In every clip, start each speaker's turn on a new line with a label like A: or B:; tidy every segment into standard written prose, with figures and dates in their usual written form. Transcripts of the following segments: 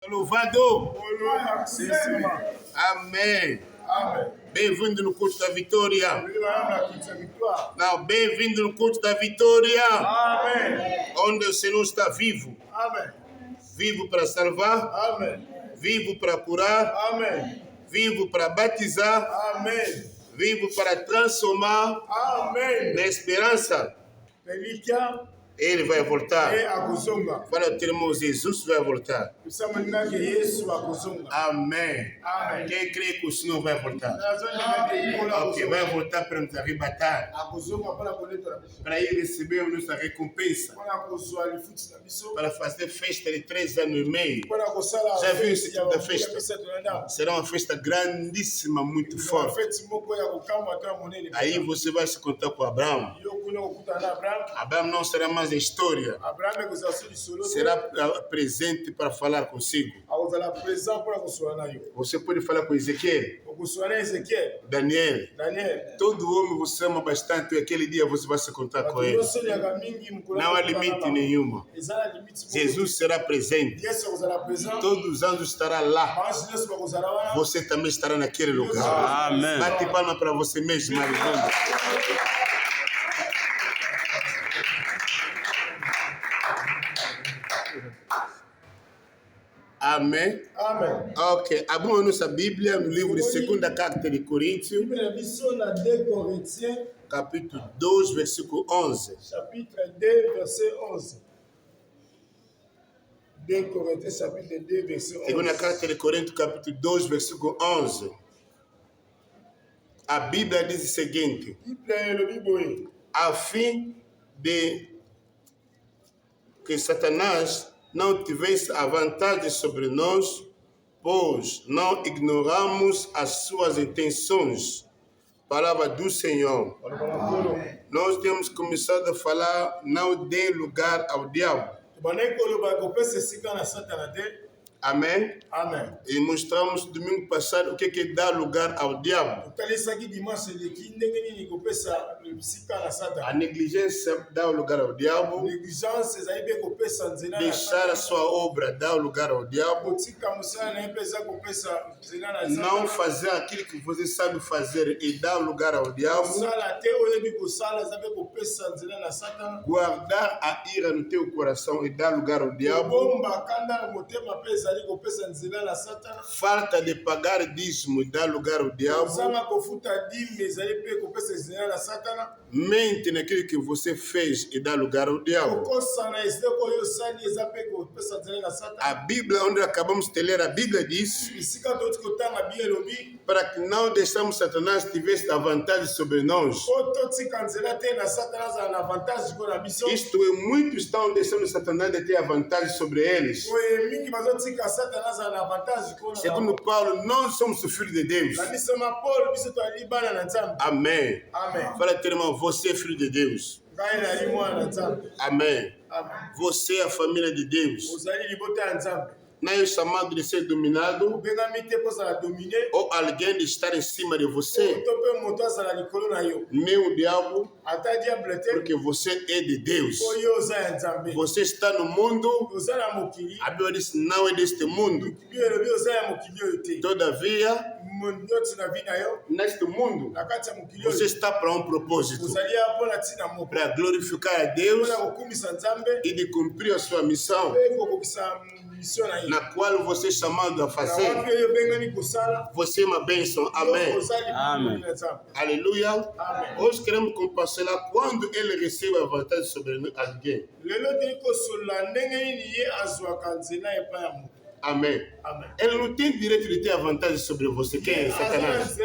A: Louvado. Amém. Bem-vindo no culto da vitória. Não, bem-vindo no culto da vitória.
B: Amém.
A: Onde o Senhor está vivo.
B: Amém.
A: Vivo para salvar.
B: Amém.
A: Vivo para curar.
B: Amém.
A: Vivo para batizar.
B: Amém.
A: Vivo para transformar.
B: Amém.
A: Na esperança.
B: Relíquia.
A: Ele vai voltar.
B: É a kuzonga.
A: Fala o teu irmão, Jesus vai voltar.
B: Kusamana que Yesu a kuzonga.
A: Amém.
B: Amém.
A: Quem crê que o Senhor vai voltar?
B: Amém.
A: Ok, vai voltar para nos arrebatar.
B: A kuzonga para coleta na bicho.
A: Para ir receber a nossa recompensa.
B: Para kuzwa lifuti na biso.
A: Para fazer festa de 3 anos e meio.
B: Para kusala.
A: Já viu esse tipo de festa? Será uma festa grandíssima, muito forte. Aí você vai se contar com Abraão. Abraão não será mais a história. Será presente para falar consigo. Você pode falar com Ezequiel. Daniel. Todo homem você ama bastante e aquele dia você vai se contar com ele. Não há limite nenhuma. Jesus será presente. Todos os anos estará lá. Você também estará naquele lugar.
C: Amém.
A: Bate palma para você mesmo, aleluia. Amém.
B: Amém.
A: Ok. Abrimos nossa Bíblia no livro de 2ª Carta de Coríntios, capítulo 2, versículo 11.
B: Chapitre 2, verset 11. 2 Coríntios, chapitre 2, verset 11.
A: 2ª Carta de Coríntios, capítulo 2, versículo 11. A Bíblia diz o seguinte: a fim de que Satanás não tivesse a vantagem sobre nós, pois não ignoramos as suas intenções. Palavra do Senhor.
B: Amém.
A: Nós temos começado a falar, não dê lugar ao diabo. Amém?
B: Amém.
A: E mostramos domingo passado o que é dar lugar ao diabo. A negligência dá o lugar ao diabo. Deixar a sua obra dá o lugar ao diabo. Não fazer aquilo que você sabe fazer e dar lugar ao diabo. Guardar a ira no teu coração e dar lugar ao diabo. Falta de pagar dízimo e dar lugar ao diabo. Mente naquilo que você fez e dá lugar ao diabo. A Bíblia, onde acabamos de ler, a Bíblia diz para que não deixamos Satanás tivesse a vantagem sobre nós. Isto é, muitos estão deixando Satanás de ter a vantagem sobre eles. Segundo Paulo, nós somos o filho de Deus. Amém. Fala, teu irmão, você é filho de Deus. Amém. Você é a família de Deus. Não é chamado de ser dominado ou alguém de estar em cima de você. Nem o diabo, porque você é de Deus. Você está no mundo. A Bíblia diz não é deste mundo. Todavia, neste mundo, você está para um propósito, para glorificar a Deus e de cumprir a sua missão, na qual você é chamado a fazer. Você é uma bênção. Amém.
C: Amém.
A: Aleluia.
B: Amém.
A: Hoje queremos compartilhar quando ele recebe a vantagem sobre alguém. Amém.
B: Amém.
A: Ele não tem direito de ter a vantagem sobre você. Quem é Satanás?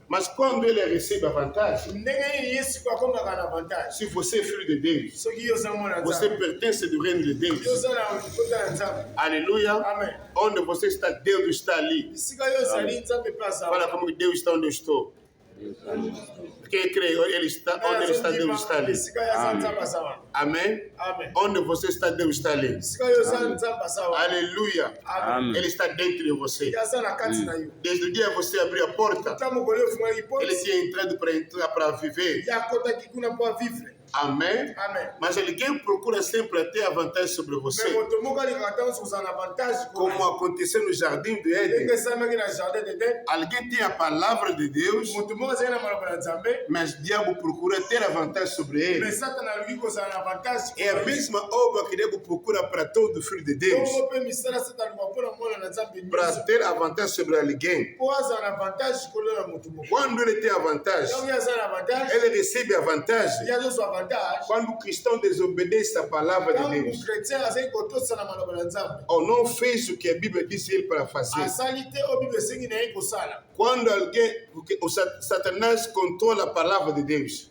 A: Mas quando ele recebe a vantagem, se você é filho de Deus, você pertence do reino de Deus. Aleluia.
B: Amém.
A: Onde você está, Deus está ali. Fala como Deus está onde eu estou. Quem crê, ele está onde ele está, Deus está ali. Amém.
B: Amém.
A: Onde você está, Deus está ali. Aleluia.
C: Amém.
A: Ele está dentro de você. Desde o dia que você abriu a porta, ele tinha entrado para viver. Amém. Mas alguém procura sempre ter vantagem sobre você. Como aconteceu no jardim do Éden. Alguém tem a palavra de Deus, mas o diabo procura ter a vantagem sobre ele. É a mesma obra que o diabo procura para todo filho de Deus. Para ter a vantagem sobre alguém. Quando ele tem a vantagem, ele recebe a vantagem. Quando o cristão desobedece a palavra de Deus, ou não fez o que a Bíblia disse ele para fazer. Quando alguém, porque o Satanás controla a palavra de Deus,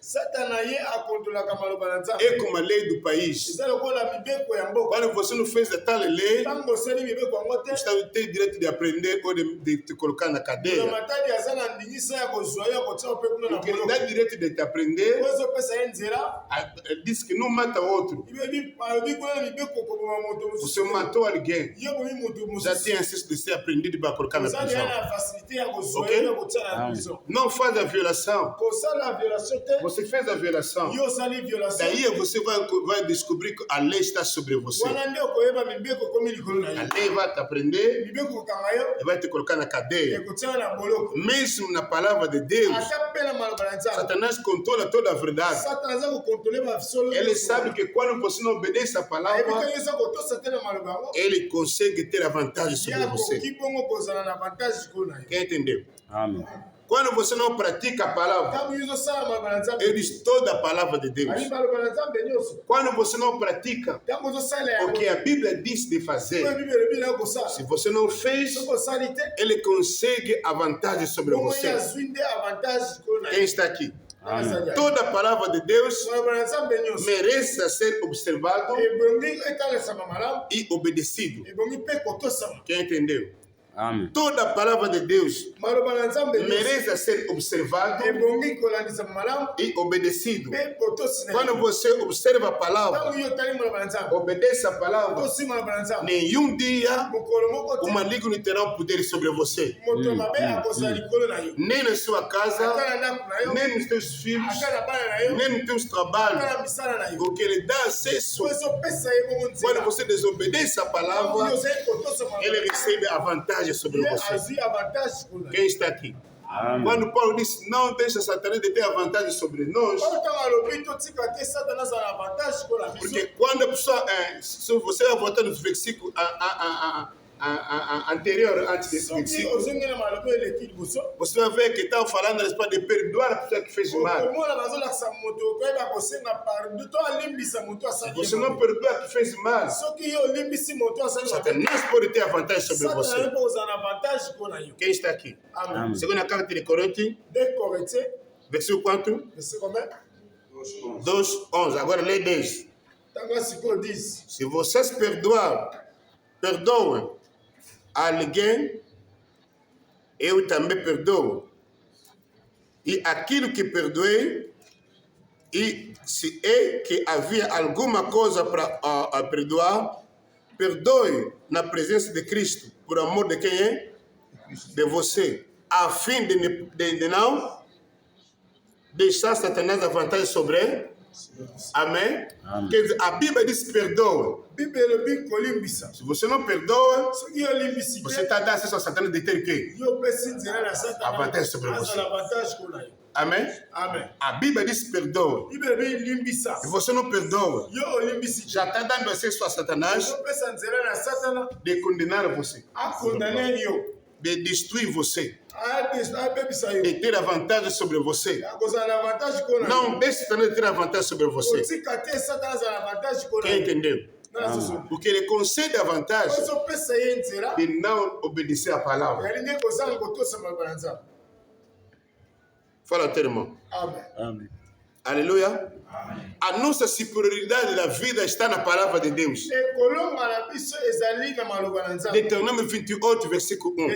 A: é como a lei do país. Quando você não fez a tal lei, você tem direito de aprender ou de te colocar na cadeia. Porque ele dá direito de te aprender, diz que não mata outro. Você matou alguém, já tem acesso de ser aprendido para colocar na prisão. Okay? Não faz a violação. Você fez a violação. Daí você vai descobrir que a lei está sobre você. A lei vai te aprender e vai te colocar na cadeia. Mesmo na palavra de Deus, Satanás controla toda a verdade. Ele sabe que quando você não obedece a palavra, ele consegue ter a vantagem sobre você. Quem entendeu?
C: Amém.
A: Quando você não pratica a palavra, ele diz toda a palavra de Deus. Quando você não pratica o que a Bíblia diz de fazer, se você não fez, ele consegue a vantagem sobre você. Quem está aqui? Amém. Toda a palavra de Deus merece ser observado e obedecido. Quem entendeu?
C: Amém.
A: Toda a palavra de Deus merece ser observado e obedecido. Quando você observa a palavra, obedece a palavra, nenhum dia o maligno terá poder sobre você. Nem na sua casa, nem nos teus filhos, nem nos teus trabalhos. Porque ele dá acesso. Quando você desobedece a palavra, ele recebe a vantagem sobre você. Quem está aqui?
C: Amém.
A: Quando Paulo disse, não deixa Satanás de ter a vantagem sobre nós, porque quando a pessoa, se você vai voltar nos versículos anterior, antes desse versículo, você vai ver que estava falando a respeito de perdoar a pessoa que fez mal. Você não perdoa a que fez mal, Satanás pode ter a vantagem sobre você. Quem está aqui?
C: Amém.
A: Segunda carta de Coríntios, versículo quanto? 2:11. Agora lê 10. Se vocês perdoam alguém, eu também perdoo. E aquilo que perdoei, e se é que havia alguma coisa para perdoar, perdoe na presença de Cristo, por amor de quem é? De você, a fim de não deixar Satanás a vantagem sobre ele. Amém?
C: Amém.
A: Quer dizer, a Bíblia diz perdoa. Se você não perdoa, você está dando acesso a Satanás de ter o quê? A vantagem sobre você. Amém? A Bíblia diz perdoa. Se você não perdoa, já está dando acesso a Satanás de condenar você, de destruir você, de ter a vantagem sobre você. Não deixe Satanás de ter a vantagem sobre você. Quem entendeu? Porque ele concede a vantagem de não obedecer a palavra. Fala, teu irmão.
C: Amém.
A: Aleluia. A nossa superioridade da vida está na palavra de Deus. Deutéronome 28, versículo 1.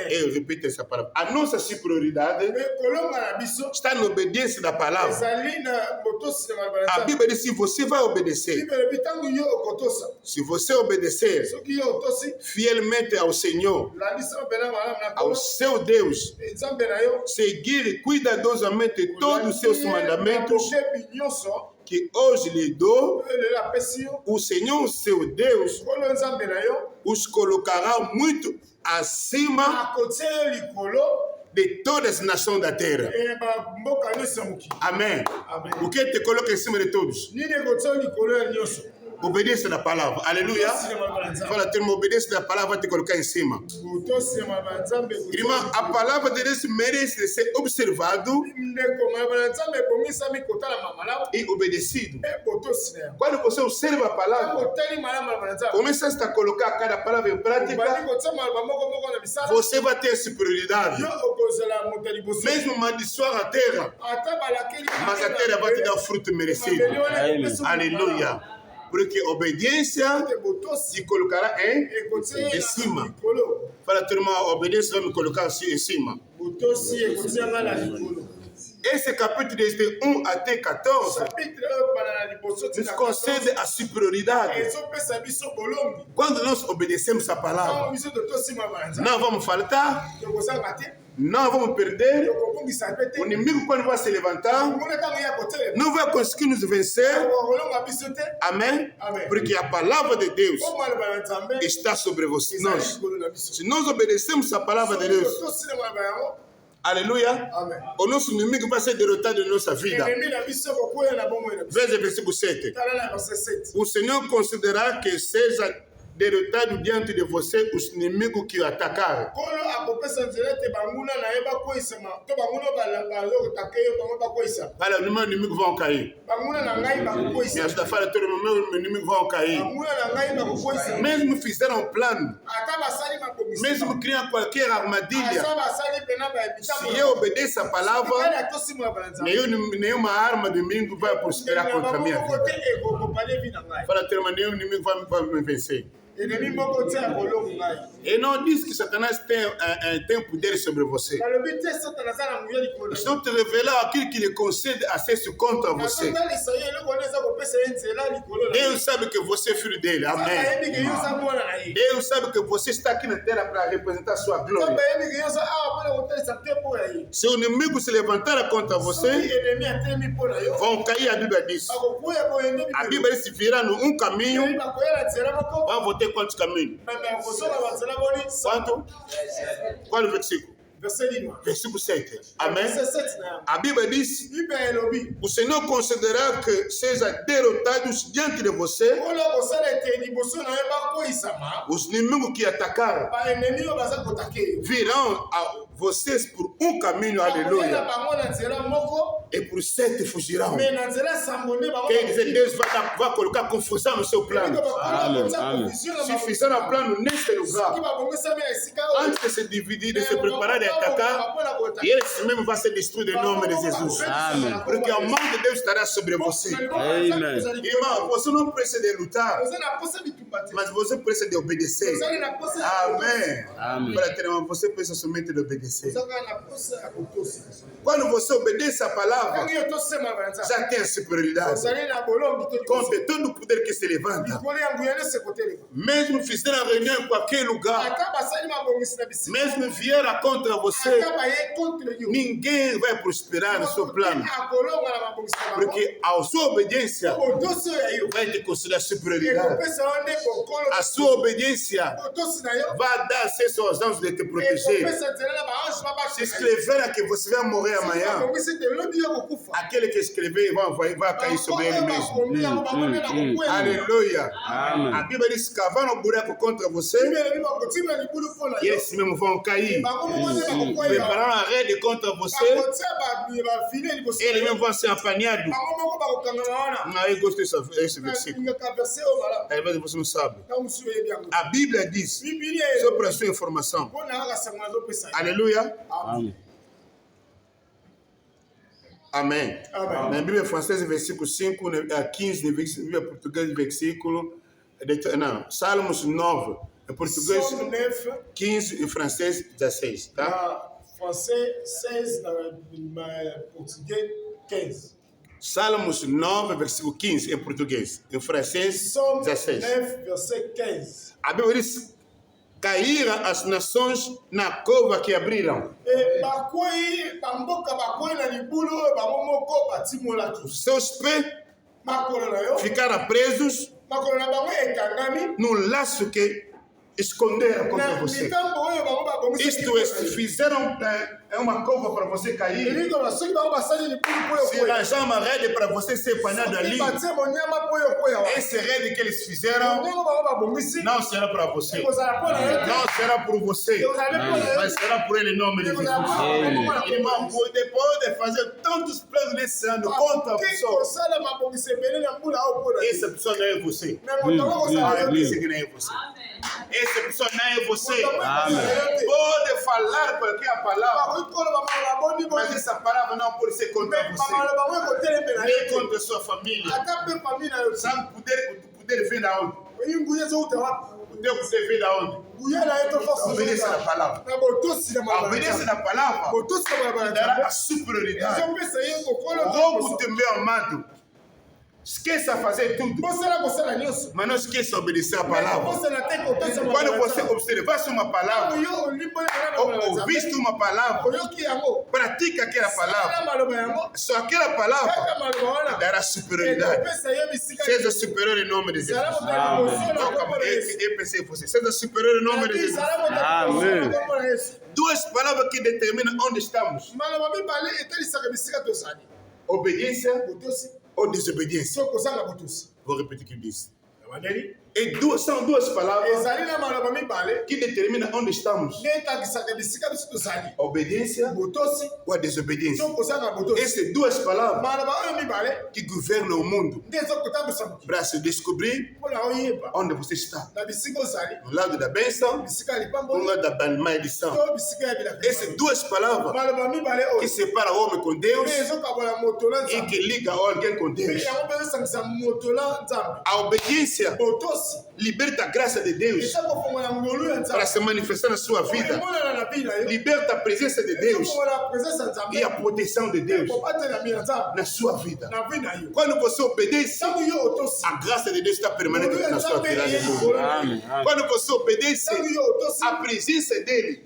A: Eu repito essa palavra. A nossa superioridade está na obediência da palavra. A Bíblia diz: se você vai obedecer, se você obedecer fielmente ao Senhor, ao seu Deus, seguir cuidadosamente todos os seus mandamentos, sacramentos que hoje lhe dou, o Senhor seu Deus os colocará muito acima de todas as nações da terra. Amém. O que te coloca em cima de todos? Obedência da palavra. Aleluia. Fala, ter uma obediência da palavra vai te colocar em cima. Irmã, a palavra de Deus merece ser observado e obedecido. Quando você observa a palavra, começa a colocar cada palavra em prática, você vai ter superioridade. Mesmo maldiçoar a terra, mas a terra vai te dar o fruto merecido. Aleluia. Porque obediência te colocará em cima. Para ter uma obediência, vai me colocar assim em cima. Esse capítulo desde 1 até 14 nos concede a superioridade. Quando nós obedecemos a palavra, não vamos faltar, não vamos perder. O inimigo, quando vai se levantar, não vai conseguir nos vencer. Amém? Porque a palavra de Deus está sobre você. Se nós obedecemos a palavra de Deus, aleluia, o nosso inimigo vai ser derrotado em nossa vida. Veja o versículo 7. O Senhor considerará que seja derrotado diante de você os inimigos que o atacaram. Fala, os meus inimigos vão cair. Me ajuda, fala, todos os meus inimigos vão cair. Mesmo fizeram um plano, mesmo criam qualquer armadilha, se eu obedeço a palavra, nenhuma arma do inimigo vai prosperar contra a minha vida. Fala, nenhum inimigo vai me vencer. E não diz que Satanás tem poder sobre você. Estou te revelando aquilo que lhe concede acesso contra você. Deus sabe que você é filho dele. Amém. Deus sabe que você está aqui na terra para representar sua glória. Se o inimigo se levantar contra você, vão cair, a Bíblia diz. A Bíblia se virar num caminho, vão voltar quantos caminhos? Quanto? Qual o versículo? Versículo 7. Amém? A Bíblia diz: o Senhor considerará que seja derrotados diante de você os inimigos que atacaram virão a vocês por um caminho, aleluia, e por 7 fugirão. Quer dizer, Deus vai colocar confusão no seu plano. Se fizeram um plano neste lugar, antes de se dividir, de se preparar e atacar, e eles mesmo vão ser destruídos em nome de Jesus. Amém. Porque a mão de Deus estará sobre você. Amém. Irmão, você não precisa de lutar, mas você precisa de obedecer. Amém. Amém. Para ter uma, você precisa somente de obedecer. Quando você obedece a palavra, já tem a superioridade contra todo o poder que se levanta. Mesmo fizeram a reunião em qualquer lugar, mesmo vieram contra você, ninguém vai prosperar no seu plano, porque a sua obediência vai te considerar superioridade. A sua obediência vai dar acesso aos anjos de te proteger. Se escrever que você vai morrer amanhã, aquele que escrever vai cair sobre ele mesmo. Aleluia. Amém. A Bíblia diz: cavaram um buraco contra você e eles mesmos vão cair. Prepararam a rede contra você, eles mesmos vão ser apanhados. Aí gostei desse versículo. Às vezes você não sabe. A Bíblia diz, só para a sua informação. Aleluia. Amém. Amém. Amém. Na Bíblia francesa, versículo 5, 15, na Bíblia portuguesa, versículo... Não, Salmos 9, em português, 15, em francês, 16. Tá?
B: Francês 16, na português, 15.
A: Salmos 9, versículo 15, em português. Em francês, 16.
B: 9, verset 15.
A: A Bíblia diz: cair as nações na cova que abriram. Os seus pés ficaram presos no laço que esconderam contra você. Isto é, fizeram uma cova para você cair. Se arranjar uma rede para você ser apanhado ali, esse rede que eles fizeram não será para você. Não será por você, mas será por ele em nome de Jesus. Irmão, depois de fazer tantos planos nesse ano contra a pessoa, essa pessoa não é você. Disse que não é você. Essa pessoa não é você. Pode falar qualquer palavra, mas essa palavra não pode ser contra você, nem contra a sua família. Sabe, o poder vem da onde? O Deus poder vem da onde? Obedece na palavra. Obedece na palavra, dará a superioridade. Logo, teu meu amado, esqueça fazer tudo, mas não esqueça obedecer a palavra. Quando você observasse uma palavra, ou ouviste uma palavra, pratica aquela palavra. Só aquela palavra dará superioridade. Seja superior em nome de Jesus. Eu pensei em você. Seja superior em nome de Jesus. Amém. Duas palavras que determinam onde estamos: obediência ou desobediência. Vou repetir o que disse. E são duas palavras que determinam onde estamos: a obediência ou a desobediência. Essas duas palavras que governam o mundo para se descobrir onde você está. No lado da bênção, no lado da maldição. Essas duas palavras que separam o homem com Deus e que ligam alguém com Deus. A obediência liberta a graça de Deus para se manifestar na sua vida. Liberta a presença de Deus e a proteção de Deus na sua vida. Quando você obedece, a graça de Deus está permanente na sua vida. Quando você obedece, a presença dele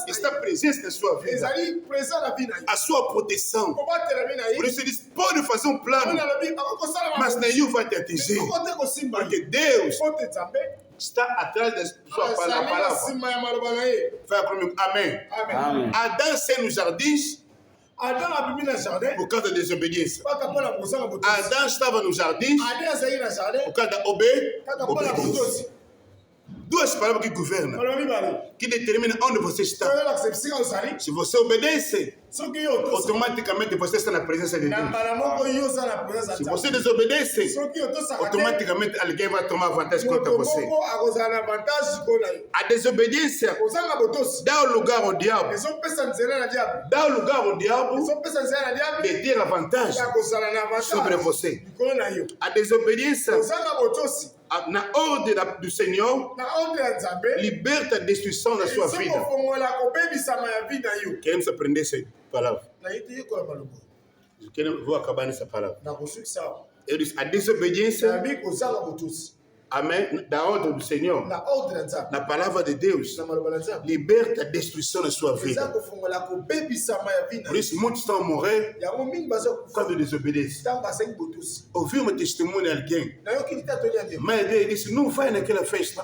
A: está presente na sua vida. A sua proteção. Por isso ele diz: pode fazer um plano, mas nenhum vai te atingir, porque Deus está atrás da sua palavra. Fala comigo, amém. Adão saiu nos jardins por causa da desobediência. Adão estava nos jardins por causa da obediência. Duas palavras que governam, que determinam onde você está. Se você obedece, automaticamente você está na presença de Deus. Se você desobedece, automaticamente alguém vai tomar vantagem contra você. A desobediência dá o lugar ao diabo. Dá o lugar ao diabo de ter a vantagem sobre você. A desobediência, na ordem do Senhor, liberta a destruição da sua vida. Queremos aprender essa palavra. Vou acabar nessa palavra. Eu disse: a desobediência, amém, da ordem do Senhor, na palavra de Deus, liberta a destruição da sua vida. Por isso muitos estão a morrer quando desobedecem. Ouvi um testemunho de alguém, mas ele disse: não vai naquela festa.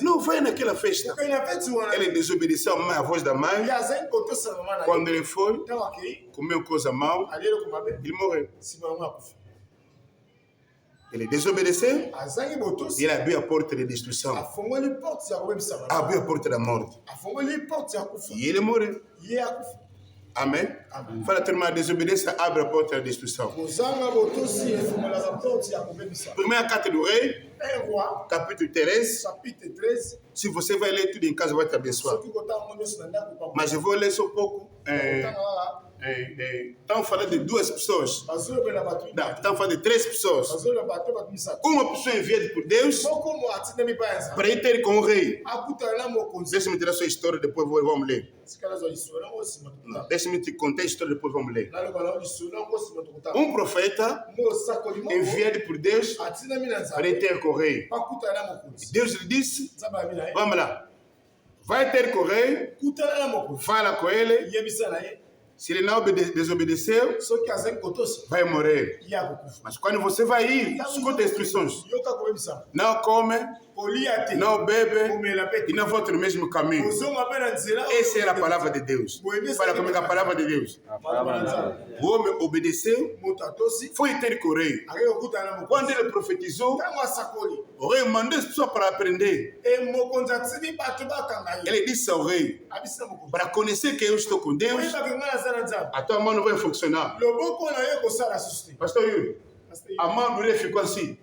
A: Não vai naquela festa. Ele desobedeceu a voz da mãe. Quando ele foi, comeu coisa mal, ele morreu. Ele desobedeceu, ele abriu a porta de destruição, abriu a porta da morte, e ele morreu. Amém? Fala, tua irmã, a desobediência abre a porta da destruição. Primeira carta do rei, capítulo 13. Se você vai ler tudo em casa, vai te abençoar. Mas eu vou ler só um pouco Estamos falando de 2 pessoas. Não, estamos falando de 3 pessoas. Uma pessoa enviada por Deus para ir ter com o rei. Deixa-me tirar a sua história, depois vamos ler. Não, deixa-me te contar a história, depois vamos ler. Um profeta enviado por Deus para ir ter com o rei. Deus lhe disse, vamos lá. Vai ter com o rei, fala com ele. Se ele não desobedeceu, vai morrer. Mas quando você vai ir, escuta as instruções. Não come, não bebe e não volta no mesmo caminho. Essa era a palavra de Deus. Fala comigo a palavra de Deus. O homem obedeceu, foi ter com o rei. Quando ele profetizou, o rei mandou as pessoas para aprender. Ele disse ao rei, para conhecer que eu estou com Deus, a tua mão não vai funcionar. Pastor Yuri, a mão dele ficou assim.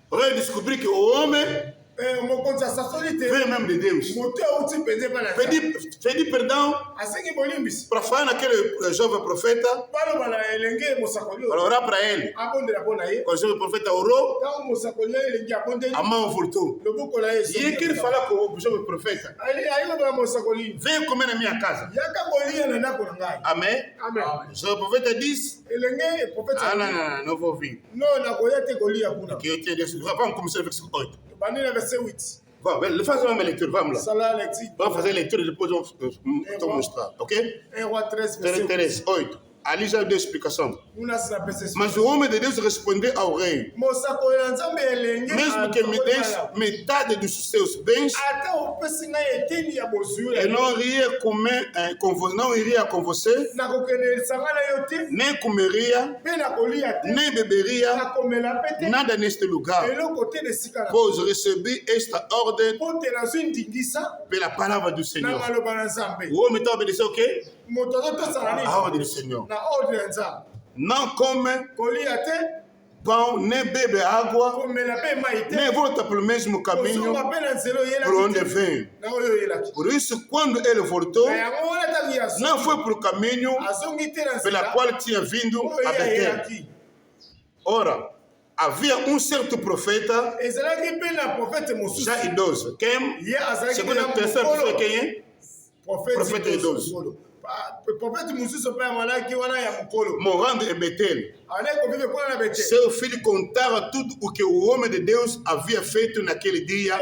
A: O rei descobriu que o homem veio mesmo de Deus. Pedi perdão para falar naquele jovem profeta, para orar para ele. Quando o jovem profeta orou, a mão voltou. E ele quer falar com o jovem profeta. Venha comer na minha casa. Amém? O jovem profeta disse, não vou vir. Vamos começar o versículo 8. Vamos, faz uma leitura, vamos lá. Vamos fazer a leitura e depois vamos mostrar, ok? 3, 8. Ali já deu explicação. Mas o homem de Deus respondeu ao rei, mesmo que me dês metade dos seus bens, eu não iria comer não iria com você, nem comeria, nem beberia nada neste lugar, pois recebi esta ordem pela palavra do Senhor. O homem está obedecendo o quê? A ordem do Senhor. Não come pão, nem bebe água, nem volta pelo mesmo caminho por onde vem. Por isso, quando ele voltou, não foi por caminho pela qual tinha vindo a Betel. Ora, havia um certo profeta, já idoso. Quem? Segunda, terceira pessoa, quem é? Profeta idoso. Morando em Betel. Seu filho contava tudo o que o homem de Deus havia feito naquele dia.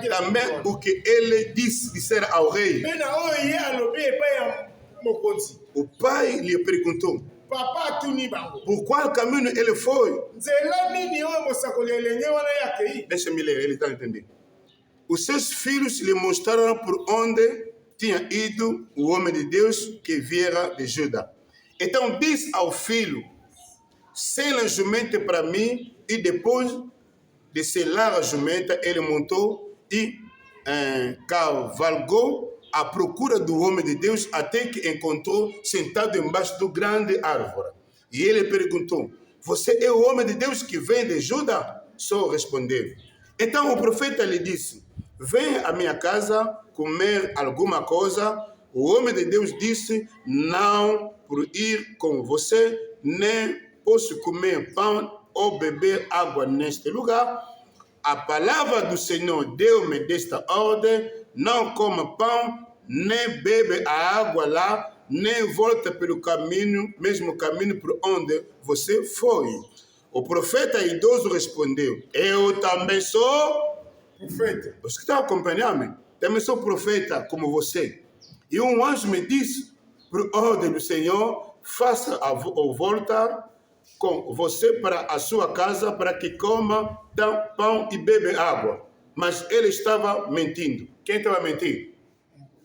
A: Também o que ele disse ao rei. O pai lhe perguntou, por qual caminho ele foi? Deixa-me ler, ele está entendendo. Os seus filhos lhe mostraram por onde tinha ido o homem de Deus que viera de Judá. Então disse ao filho, sela a jumenta para mim, e depois de selar a jumenta, ele montou e cavalgou à procura do homem de Deus até que encontrou sentado embaixo do grande árvore. E ele perguntou, você é o homem de Deus que vem de Judá? Só respondeu. Então o profeta lhe disse, venha à minha casa comer alguma coisa. O homem de Deus disse, não por ir com você, nem posso comer pão ou beber água neste lugar. A palavra do Senhor deu-me desta ordem, não coma pão, nem bebe a água lá, nem volta pelo caminho, mesmo caminho por onde você foi. O profeta idoso respondeu, eu também sou profeta. Você está acompanhando? Também sou profeta como você. E um anjo me disse, por ordem do Senhor, faça ou voltar com você para a sua casa para que coma pão e bebe água. Mas ele estava mentindo. Quem estava mentindo?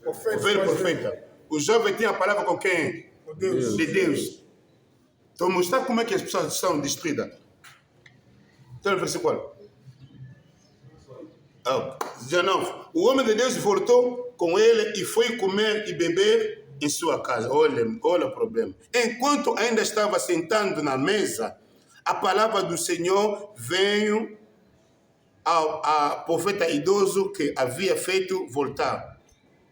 A: O velho profeta. O jovem tinha a palavra com quem? Deus. De Deus. Então mostrar como é que as pessoas são destruídas. Então o versículo 19. O homem de Deus voltou com ele e foi comer e beber em sua casa. Olha o problema. Enquanto ainda estava sentado na mesa, a palavra do Senhor veio ao profeta idoso que havia feito voltar.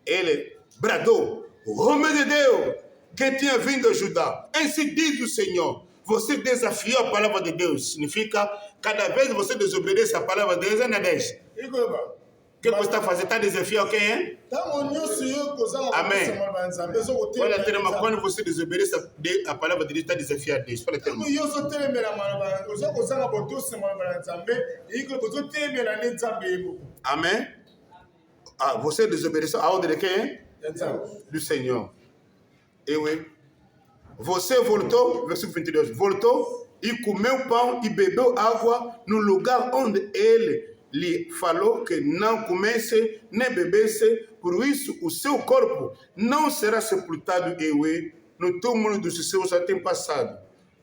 A: Ele bradou: o homem de Deus que tinha vindo ajudar. Assim diz o Senhor. Você desafiou a palavra de Deus. Significa, cada vez que você desobedece a palavra de Deus, é na 10. O que você está fazendo? Está desafiando quem é? Amém. Olha, quando você desobedece a palavra de Deus, está desafiando Deus. Amém. Você desobedeceu a ordem de quem? Do Senhor. Você voltou, versículo 22, voltou e comeu pão e bebeu água no lugar onde ele lhe falou que não comesse nem bebesse, por isso o seu corpo não será sepultado no túmulo dos seus antepassados.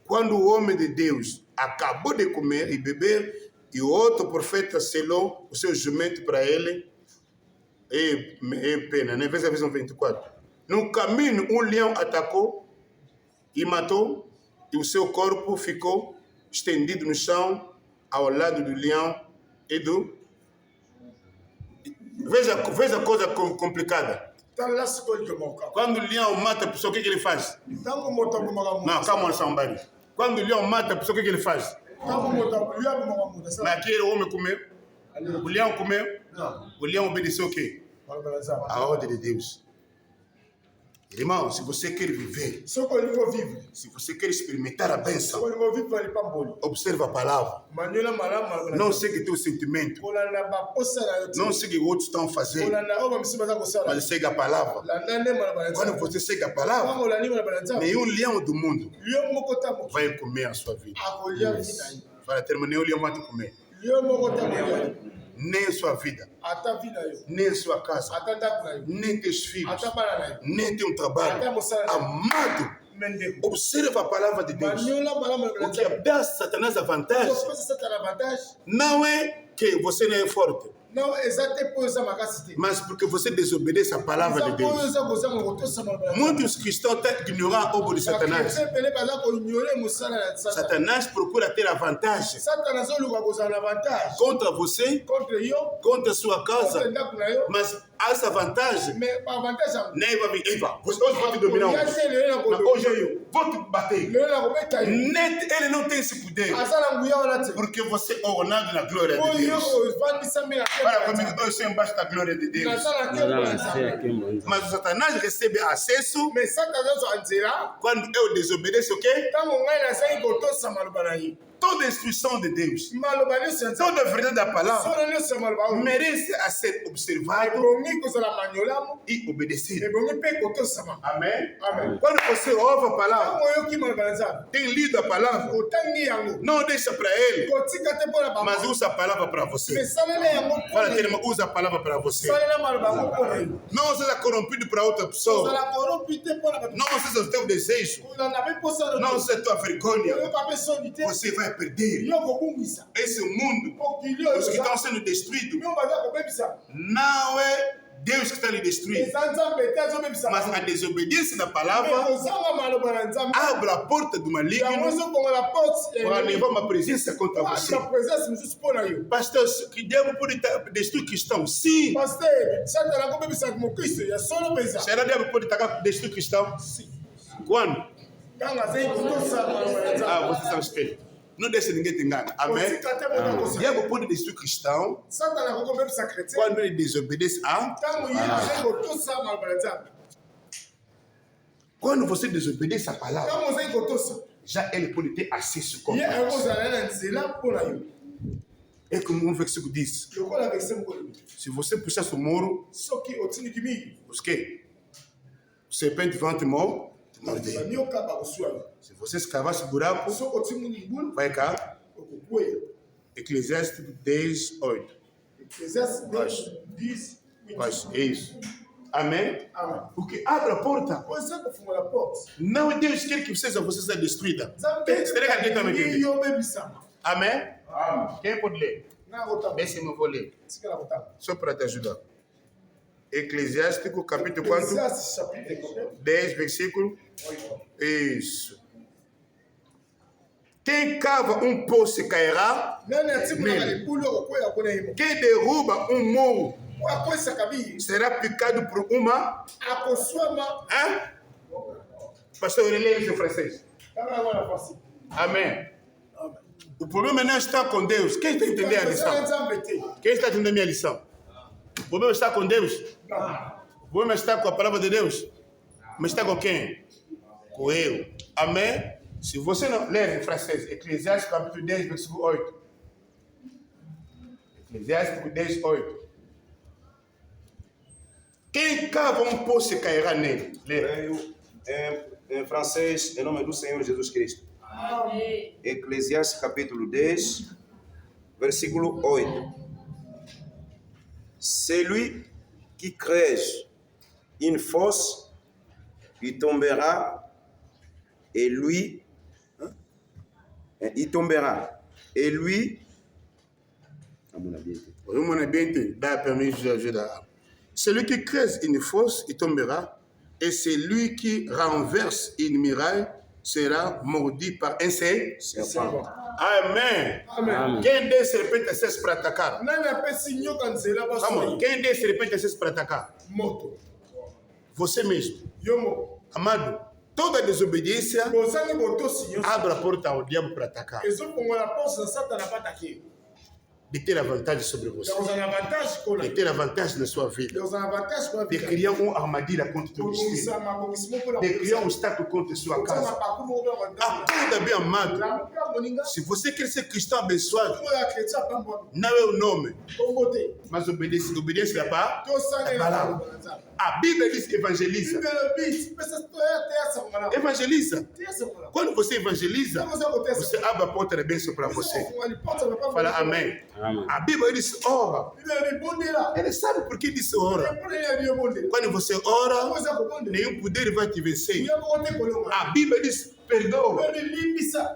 A: Quando o homem de Deus acabou de comer e beber, e o outro profeta selou o seu jumento para ele, pena, né? Versículo 24. No caminho, um leão atacou e matou, e o seu corpo ficou estendido no chão, ao lado do leão e do... Veja a coisa complicada. Quando o leão mata a pessoa, o que ele faz? Não, calma, somebody. Quando o leão mata a pessoa, o que ele faz? Naquele homem comeu? O leão comeu? O leão obedeceu o quê? A ordem de Deus. Irmão, se você quer viver, se você quer experimentar a bênção, observa a palavra. Não segue teu sentimento. Não segue o que outros estão fazendo. Mas segue a palavra. Quando você segue a palavra, nenhum leão do mundo vai comer a sua vida. Para terminar, nenhum leão vai te comer. Nem sua vida, nem sua casa, nem teus filhos, nem teu trabalho. Amado, observa a palavra de Deus. O que dá Satanás a vantagem não é que você não é forte, mas porque você desobedece a palavra de Deus. Muitos cristãos estão ignorando a obra de Satanás. Satanás procura ter a vantagem contra você, contra a sua casa, mas essa vantagem nem vai vir. Hoje vou te dominar. Hoje eu vou te bater. Ele não tem esse poder, porque você é honrado na glória de Deus. Para comigo, eu sou embaixo da glória de Deus. Mas o Satanás recebe acesso quando eu desobedeço o quê? Toda a instrução de Deus, toda a verdade da palavra merece a ser observado e obedecido. Amém? Quando você ouve a palavra, tem lido a palavra, não deixa para ele, mas usa a palavra para você. Usa a palavra para você. Não seja corrompido para outra pessoa. Não seja o teu desejo. Não seja a tua vergonha. Você vai perder. Esse mundo, os que estão sendo destruídos, não é Deus que está lhe destruindo, mas a desobediência da palavra abre a porta do maligno para levar uma presença contra você. Pastor, que diabo pode destruir cristão? Sim. Será que diabo pode destruir cristão? Sim. Quando? Vocês são espelhos. Não deixe ninguém te enganar. Amém? O diabo pode destruir cristão quando ele desobedece a... Quando você desobedece a palavra, já ele pode ter acesso contra você. É como um versículo diz: se você puxar o muro, os que? O serpente vão te morder. Se você escavar esse buraco, vai cá. Eclesiastes 10, 8. É isso. Amém? Porque abre a porta. Não é Deus que quer que você seja destruída. Amém? Quem pode ler? Esse eu vou ler. Só para te ajudar. Eclesiástico, capítulo quanto? 10, versículo 8. Isso. Quem cava poço cairá nele. Quem derruba muro será picado por uma. Hein? Pastor, ele lê isso em francês. Amém. O problema não está com Deus. Quem está entendendo a lição? Quem está entendendo a minha lição? O problema está com Deus? O problema está com a palavra de Deus? Mas está com quem? Com eu. Amém? Se você não ler em francês, Eclesiastes capítulo 10, versículo 8. Eclesiastes 10, 8. Quem cava poço cairá nele. Leia.
C: Em francês, em nome do Senhor Jesus Cristo. Amém. Eclesiastes capítulo 10, versículo 8. Celui qui creuse une fosse, il tombera, et lui, il tombera, et lui,
A: celui qui creuse une fosse, il tombera, et celui qui renverse une muraille sera mordu par un serpent. Amen. Amen. Quem des serpentes acesse para atacar? Vamos. Quem des serpentes acesse para atacar? Você mesmo. Amado, toda desobediência abre a porta ao diabo para atacar. De ter a vantagem sobre você, de ter a vantagem na sua vida, de criar uma armadilha contra o teu destino, de criar um obstáculo contra a sua casa. Acorda bem, amado. Se você quer ser cristão abençoado, não é o nome, mas obediência da palavra. A Bíblia diz evangeliza. Evangeliza. Quando você evangeliza, você abre a porta da bênção para você. Fala amém. A Bíblia diz ora. Ele sabe por que diz ora. Quando você ora, nenhum poder vai te vencer. A Bíblia diz perdoa.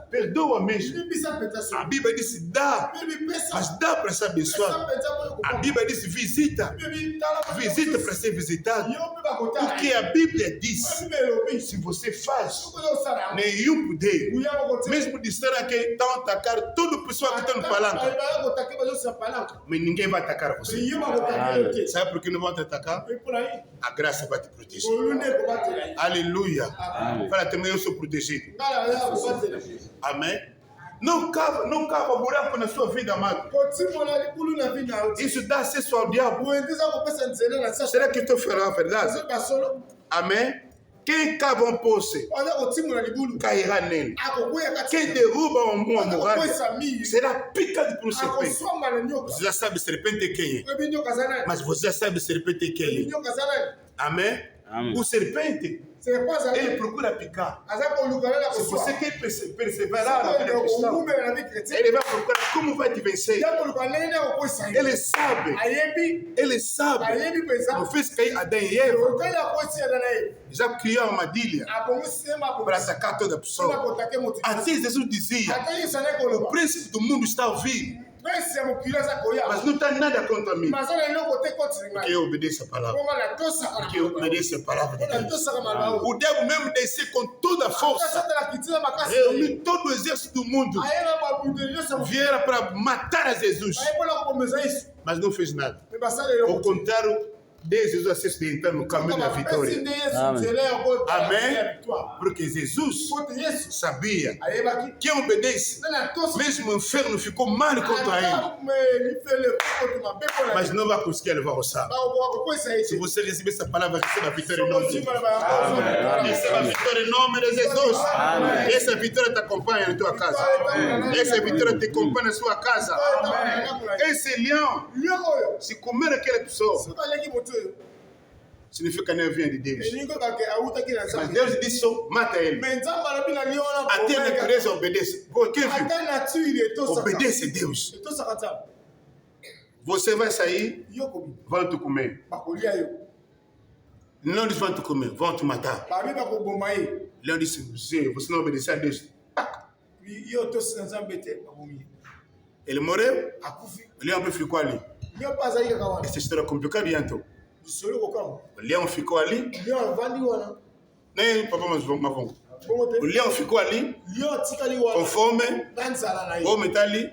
A: Perdoa mesmo. A Bíblia diz dá. Mas dá para ser abençoado. A Bíblia diz visita. Visita para ser visitado. Porque a Bíblia diz, se você faz, nenhum poder, mesmo de estar aqui, estão a atacar toda pessoa que está no palanque. Mas ninguém vai atacar você. Sabe por que não vão te atacar? A graça vai te proteger. Aleluia. Fala também, eu sou protegido. Amém. Não cava buraco na sua vida, amado. Isso dá acesso ao diabo. Será que estou falando a verdade? Amém. Quem cava poço cairá nele. Quem derruba uma muralha será picado por um serpente. Você já sabe serpente é quem é. Mas você já sabe serpente é quem é. Amém. O serpente, ele procura picar. Se você quer perseverar na vida cristã, ele vai procurar como vai te vencer. Ele sabe. Não fez cair Adão e Eva. Já criou uma armadilha para atacar toda pessoa. Assim Jesus dizia: o príncipe do mundo está a ouvir, mas não está nada contra mim. Porque eu obedeço a palavra. Porque eu obedeço a palavra de Deus. O diabo mesmo descer com toda a força, reunir todo o exército do mundo, vieram para matar a Jesus, mas não fez nada. Ao contrário, desde Jesus acesso de entrar no caminho da vitória. Amém? Porque Jesus sabia que quem obedece, mesmo o inferno ficou mal contra ele, mas não vai conseguir levar ao sábado. Se você receber essa palavra, receba a vitória em nome de Jesus. Receba a vitória em nome de Jesus. Essa vitória te acompanha na tua casa. Essa vitória te acompanha na sua casa. Esse leão, se comer aquela pessoa, significa que não vem de Deus. Mas Deus disse só, mata ele. Até a natureza obedece. Quem viu? Obedece a Deus. Você vai sair, vão te comer. Não eles vão te comer, vão te matar. Leão disse, você não obedeceu a Deus. Ele morreu, o leão ficou ali. Essa história é complicada, então. O leão ficou ali. Nem o papai mais vão. Lion fiko ali. Conforme. O metali.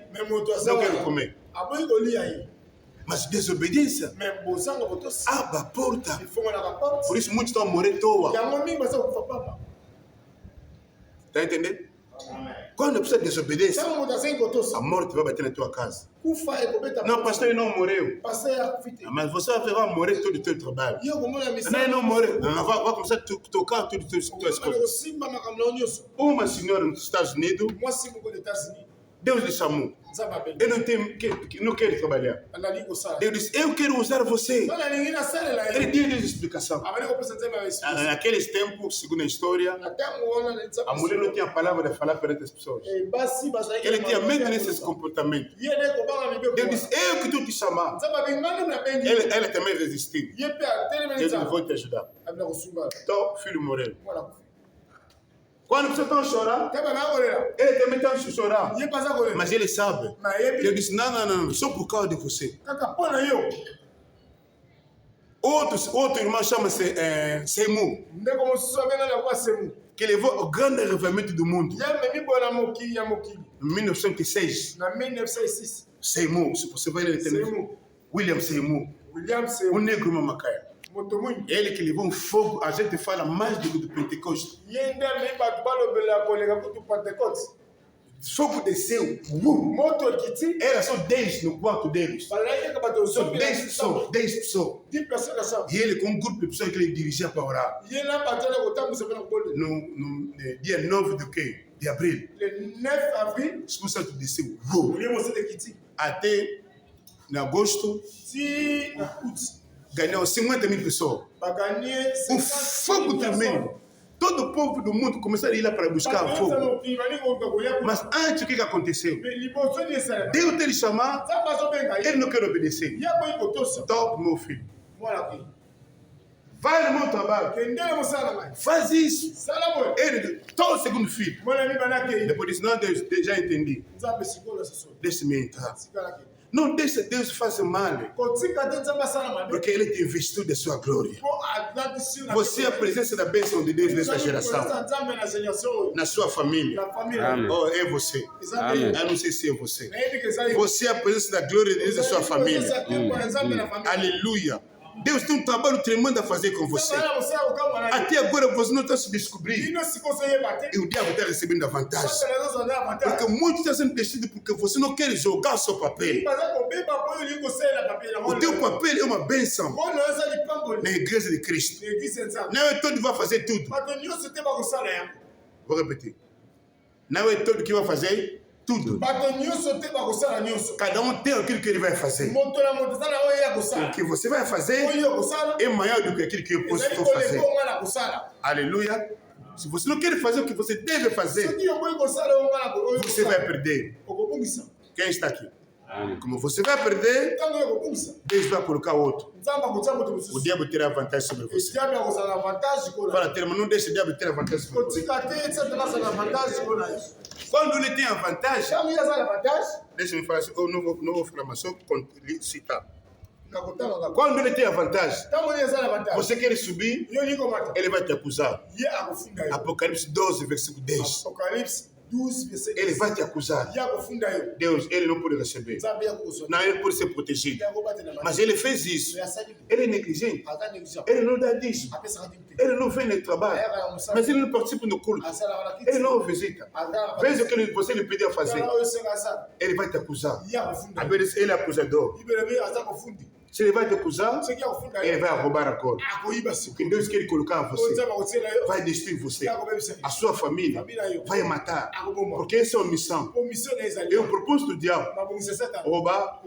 A: Donc elle commet. Mas désobéissance. Aba porta. Por isso muitos estão morrendo toa. Tá entendendo? Quando a pessoa desobedece, a morte vai bater na tua casa. Não, pastor, ele não morreu. Mas você vai morrer todo o teu trabalho. Não, não morreu. Não, vai começar a tocar tudo as tuas coisas. Uma senhora nos Estados Unidos, Deus lhe chamou. Ele não quer trabalhar. Deus disse, eu quero usar você. Ele tinha explicação. Naqueles tempos, segundo a história, a mulher não tinha a palavra de falar perante as pessoas. Ele tinha medo nesses comportamentos. Deus disse, eu que estou te chamando. Ela também resistiu. Deus disse, vou te ajudar. Então, filho morreu. Quando você está a chorar, ele também está a chorar. Mas ele sabe. Ele disse, não, só por causa de você. Outro irmão chama-se Semu, que levou o grande revelamento do mundo. Em 1906. Semu, se você vai ler, William Semu, um negro mamacaia. Ele que levou um fogo, a gente fala mais do que do Pentecostes. Fogo desceu. Era só 10 no quarto deles. Só 10 pessoas. E ele com um grupo de pessoas que ele dirigia para orar. No dia 9 de abril. O Espírito Santo desceu. Até em agosto. Ganhou 50 mil pessoas. Um fogo tremendo. Todo o povo do mundo começou a ir lá para buscar fogo. Mas antes, o que aconteceu? Deus te chamar, ele não quer obedecer. Então, meu filho, vai no meu trabalho, faz isso. Ele, todo segundo filho. Depois disse, não, Deus, já entendi. Deixa-me entrar. Não deixa Deus fazer mal. Porque Ele te investiu da sua glória. Você é a presença da bênção de Deus nessa geração. Na sua família. Oh, é você. Eu não sei se é você. Você é a presença da glória de Deus na sua família. Aleluia. Deus tem um trabalho tremendo a fazer com você. Até agora você não está se descobrindo. E o diabo está recebendo a vantagem. Porque muitos estão sendo decididos porque você não quer jogar o seu papel. O teu papel é uma bênção na igreja de Cristo. Não é todo que vai fazer tudo. Vou repetir. Não é todo que vai fazer tudo. Cada um tem aquilo que ele vai fazer. O que você vai fazer é maior do que aquilo que eu posso fazer. Aleluia. Se você não quer fazer o que você deve fazer, você vai perder. Quem está aqui? Como você vai perder, Deus vai colocar outro. O diabo terá vantagem sobre você. Fala, mas não deixe o diabo ter a vantagem sobre você. Quando ele tem a vantagem, deixa-me falar assim, eu não vou falar, mas só citar. Quando ele tem a vantagem, você quer subir, ele vai te acusar. Apocalipse 12, versículo 10. Ele vai te acusar. Deus, ele não pode receber. Não, ele pode ser protegido. Mas ele fez isso. Ele é negligente. Ele não dá dízimo. Ele não vem no trabalho. Mas ele não participa no culto. Ele não visita. Veja o que você lhe pediu a fazer. Ele vai te acusar. Ele é acusador. Se ele vai te acusar, ele vai roubar agora. O que Deus quer colocar em você vai destruir você. A sua família vai matar. Porque essa é uma missão. É o propósito do diabo. Roubar,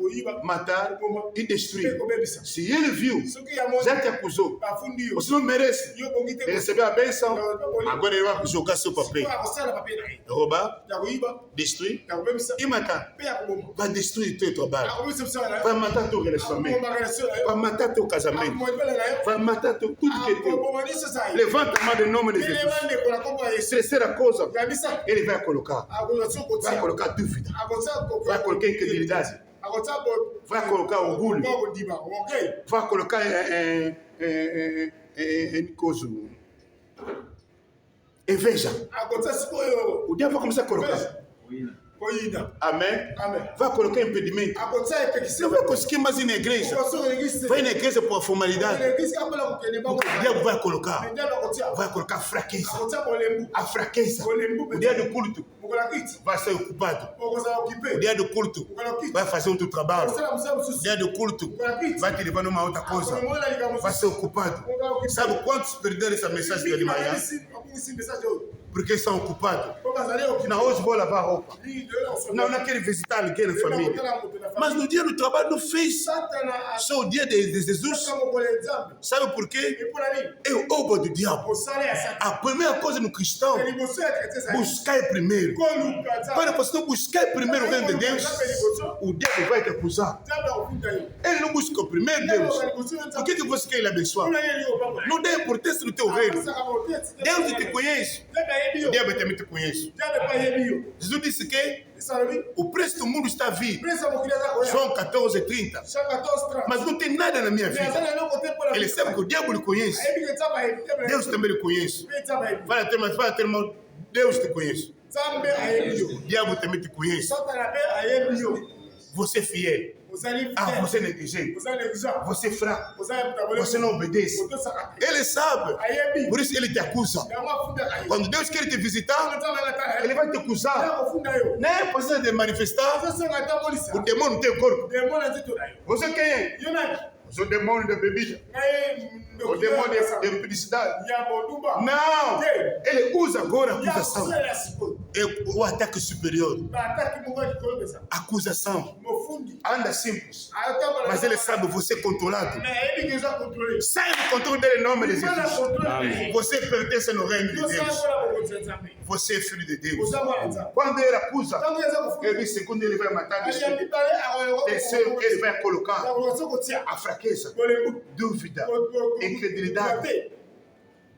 A: matar e destruir. Se ele viu, já te acusou. Você não merece. Ele recebeu a bênção. Agora ele vai jogar seu papel. Roubar, destruir e matar. Vai destruir teu trabalho. Vai matar teu relacionamento. Vai matar teu casamento. Vai matar tudo que é teu. Levanta a mão em nome de Jesus. Terceira coisa, ele vai colocar. Vai colocar dúvida. Vai colocar incredulidade. Vai colocar orgulho. Vai colocar E veja. O diabo vai começar a colocar. Amém? Vai colocar impedimento. Não vai conseguir mais ir na igreja. Vai na igreja por formalidade. O diabo vai colocar. Vai colocar fraqueza. A fraqueza. O dia do culto vai ser ocupado. O dia do culto vai fazer outro trabalho. O dia do culto vai te levar numa outra coisa. Vai ser ocupado. Sabe quantos perderam essa mensagem de manhã? Porque estão ocupados. Não, hoje vou lavar roupa. Não quero visitar alguém na família. Mas no dia do trabalho não fez. Só o dia de Jesus. Sabe por quê? É o obra do diabo. A primeira coisa no cristão, buscar primeiro. Para você não buscar primeiro o reino de Deus, o diabo vai te acusar. Ele não busca primeiro Deus. Por que você quer ele abençoar? Não dê importância no teu reino. Deus te conhece. O diabo também te conhece. Jesus disse que o preço do mundo está a vir. João 14:30. Mas não tem nada na minha vida. Ele sabe que o diabo lhe conhece. Deus também lhe conhece. Fala teu irmão, Deus te conhece. O diabo também te conhece. Você é fiel. Você é negligente. Você é fraco. Você não obedece. Ele sabe. Por isso ele te acusa. Quando Deus quer te visitar, ele vai te acusar. Nem é precisa de manifestar. O demônio não tem corpo. Você quem é? Eu sou o demônio da bebida. O demônio da felicidade. Não. Ele usa agora a acusação. É o ataque superior. Acusação. Anda simples. Mas ele sabe você é controlado. Sai do controle dele em nome de Jesus. Você pertence no reino de Deus. Você é filho de Deus. Quando ele acusa, ele diz: segundo ele vai matar, terceiro ele vai colocar a fraqueza, dúvida, incredulidade,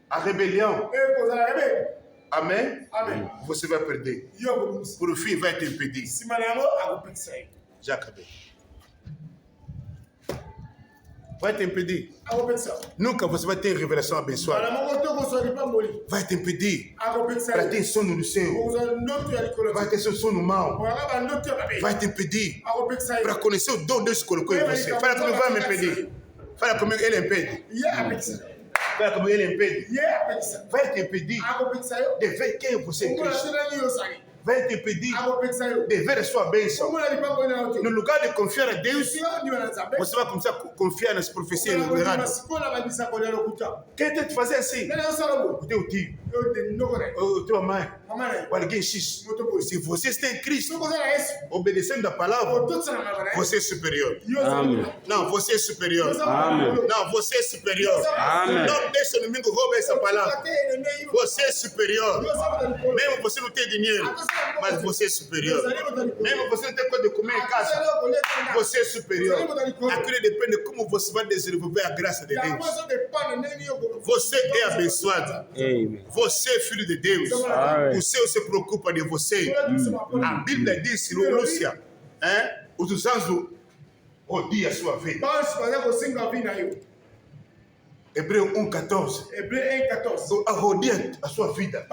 A: a rebelião. Amém? Você vai perder. Por fim, vai te impedir. Já acabei. Vai te impedir. Nunca você vai ter revelação abençoada. Vai te impedir. Para ter sono no céu. Vai ter seu sono mau. Vai te impedir. Para conhecer o dom que Deus colocou em você. Fala comigo, vai me impedir. Fala comigo, ele impede. Fala comigo, ele impede. Vai te impedir de ver quem você é Cristo. Vai te impedir de ver a sua bênção. No lugar de confiar a Deus, você vai começar a confiar nas profecias erradas. Quem tem que fazer assim? O teu tio, a tua mãe, ou alguém X. Se você está em Cristo, obedecendo a palavra, você é superior.
D: Amém.
A: Não, você é superior.
D: Amém.
A: Não, você é superior.
D: Amém.
A: Não deixa o inimigo roubar essa palavra. Você é superior. Mesmo você não tem dinheiro, mas você é superior. Mesmo você não tem coisa de comer em casa, você é superior. Aquilo depende de como você vai desenvolver a graça de Deus. Você é abençoado.
D: Amen.
A: Você é filho de Deus. O céu se preocupa de você. A Bíblia diz, Lúcia, os anjos odeiam a sua vida. Hebreu 1:14. Rodeia a sua vida.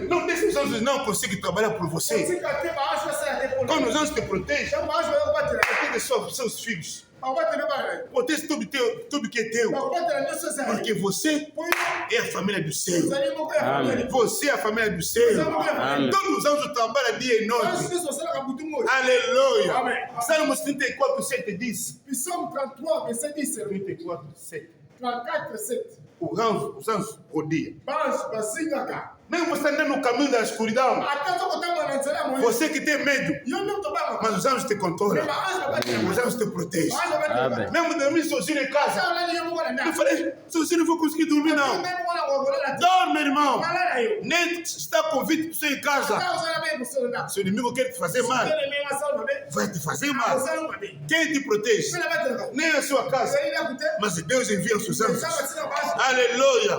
A: Não deixe os anjos não conseguem trabalhar por você. Quando os anjos te protegem, protege seus filhos. Protege tudo que é teu. Porque você é a família do céu.
D: Amém.
A: Você é a família do céu.
D: Amém.
A: Todos os anjos trabalham dia e noite. Aleluia. Salmos 34:7 diz.
B: Psalm 33, verset 10.
A: 34:7.
B: 34:7.
A: Os anjos rodeiam. Mesmo você andando no caminho da escuridão, você que tem medo, mas os anjos te controlam. Os anjos te protegem.
D: Amém.
A: Mesmo dormir sozinho em casa, eu falei, sozinho não vou conseguir dormir não. Dorme, irmão. Nem está com 20% em casa. Se o inimigo quer te fazer mal, vai te fazer mal. Quem te protege? Nem a sua casa. Mas Deus envia os seus anjos. Aleluia.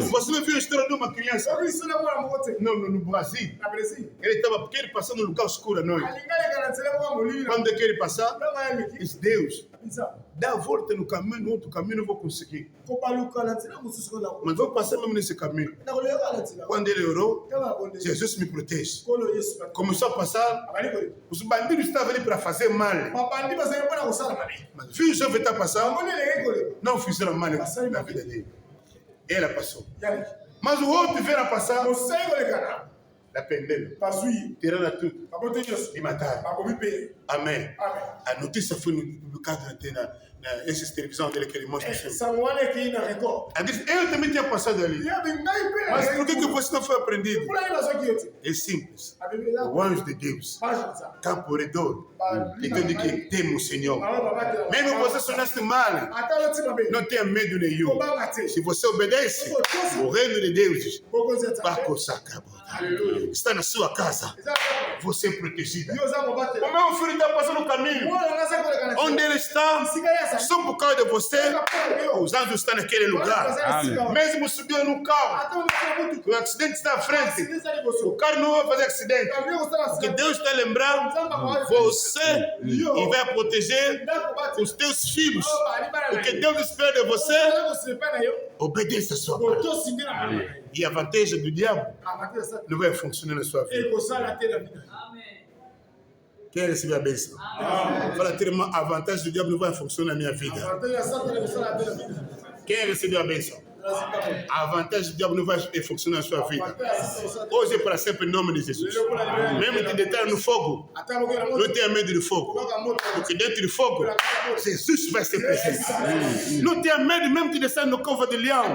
A: Você não viu a história de uma criança? Não, no Brasil. Ele estava passando no lugar escuro à noite. Quando ele quer passar, é Deus. dá a volta no caminho, no outro caminho não vou conseguir. Mas vou passar mesmo nesse caminho. Quando ele orou, Jesus me protege. Começou a passar, os bandidos estavam ali para fazer mal. Mas viu o jovem está passando, não fizeram mal na vida dele. Ela passou. Mas o outro veio a passar, la pendule, tirando tudo e mataram. Amém. A notícia foi no cadro dessas televisões dele que ele mostra. Ela disse, eu também tinha passado ali. Mas por que você não foi aprendido? É simples. O anjo de Deus, campo redor, então de que temos o Senhor. Mesmo você sonaste mal, não tenha medo nenhum. Se você obedece, o reino de Deus vai coçar. Está na sua casa, você é protegida. O meu filho está passando o caminho. Onde ele está, só por causa de você, os anjos estão naquele lugar. Amém. Mesmo subiu no carro, o acidente está à frente, o carro não vai fazer acidente. Porque Deus está lembrando você e vai proteger os teus filhos. O que Deus espera de você, obedeça a sua palavra. E a vantagem do diabo não vai funcionar na sua vida. Quem recebeu a bênção? Fala, a vantagem do diabo não vai funcionar na minha vida. Quem recebeu a bênção? A vantagem do diabo não vai funcionar na sua vida. Hoje é para sempre em nome de Jesus. Mesmo te deitar no fogo, não tenha medo do fogo. Porque dentro do fogo, Jesus vai ser presente. Não tenha medo mesmo de descer no cova de leão.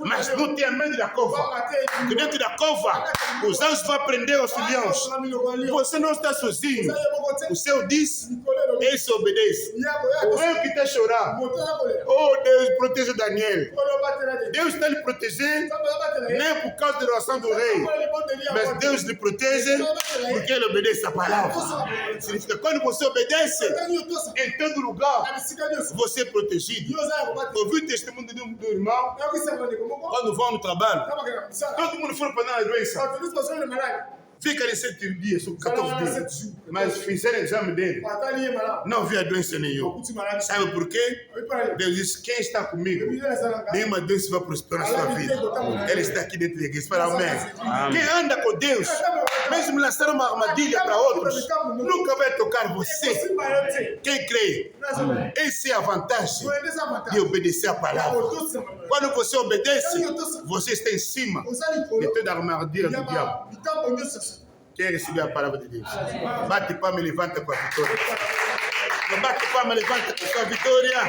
A: Mas não tenha medo da cova. Porque dentro da cova, os anjos vão prender os leões. Você não está sozinho. O Senhor diz, ele se obedece. O rei que está chorando. Oh, Deus, proteja Daniel. Deus está lhe protegendo, nem por causa da oração do rei, mas Deus lhe protege porque ele obedece a palavra. Significa que quando você obedece, em todo lugar, você é protegido. Ouvi o testemunho do irmão, quando vão no trabalho, todo mundo foi para a doença. Fica ali 7 dias, 14 dias. Mas fizeram o exame dele. Não havia doença nenhuma. Sabe por quê? Deus disse, quem está comigo, nenhuma doença vai prosperar na sua vida. Ele está aqui dentro da igreja. Fala amém. Quem anda com Deus, mesmo lançar uma armadilha para outros, nunca vai tocar você. Quem crê? Essa é a vantagem de obedecer a palavra. Quando você obedece, você está em cima de toda a armadilha do diabo. Quem recebeu a palavra de Deus? Bate palma e levanta com a vitória. Bate palma e levanta com a vitória.